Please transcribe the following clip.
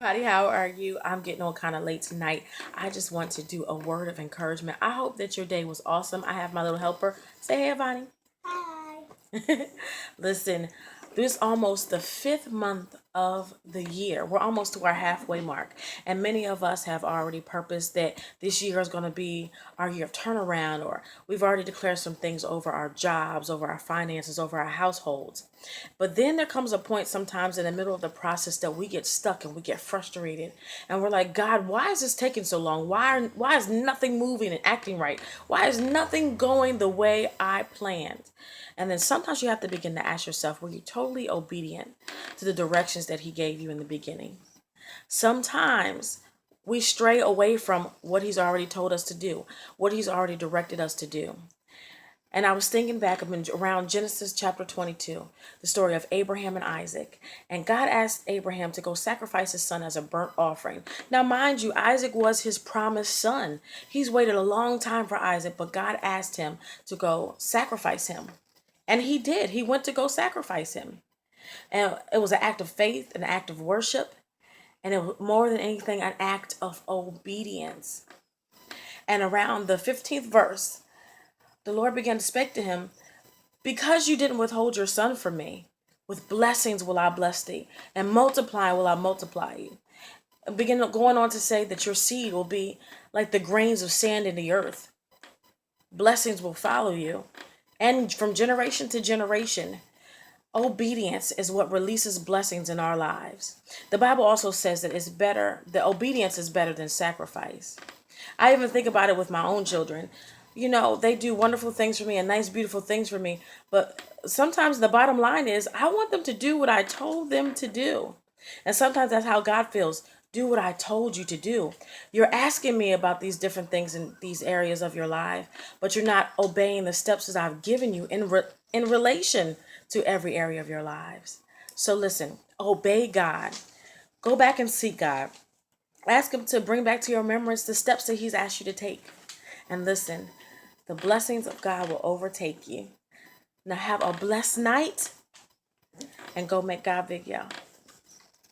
Patty, how are you? I'm getting on kind of late tonight. I just want to do a word of encouragement. I hope that your day was awesome. I have my little helper. Say hey, Bonnie. Listen, this is almost the fifth month of the year. We're almost to our halfway mark. And many of us have already purposed that this year is going to be our year of turnaround, or we've already declared some things over our jobs, over our finances, over our households. But then there comes a point sometimes in the middle of the process that we get stuck and we get frustrated. And we're like, God, why is this taking so long? Why is nothing moving and acting right? Why is nothing going the way I planned? And then sometimes you have to begin to ask yourself, were you totally obedient to the directions that he gave you in the beginning? Sometimes we stray away from what he's already told us to do, what he's already directed us to do. And I was thinking back around Genesis chapter 22, the story of Abraham and Isaac. And God asked Abraham to go sacrifice his son as a burnt offering. Now, mind you, Isaac was his promised son. He's waited a long time for Isaac, but God asked him to go sacrifice him. And he did. He went to go sacrifice him. And it was an act of faith, an act of worship, and it was more than anything an act of obedience. And around the 15th verse, the Lord began to speak to him, because you didn't withhold your son from me, with blessings will I bless thee, and multiply will I multiply you. And begin going on to say that your seed will be like the grains of sand in the earth. Blessings will follow you. And from generation to generation, obedience is what releases blessings in our lives. The Bible also says that the obedience is better than sacrifice. I even think about it with my own children. You know, they do wonderful things for me and nice, beautiful things for me. But sometimes the bottom line is I want them to do what I told them to do. And sometimes that's how God feels. Do what I told you to do. You're asking me about these different things in these areas of your life, but you're not obeying the steps that I've given you in relation to every area of your lives. So listen, obey God. Go back and seek God. Ask him to bring back to your remembrance the steps that he's asked you to take. And listen, the blessings of God will overtake you. Now have a blessed night and go make God big, y'all.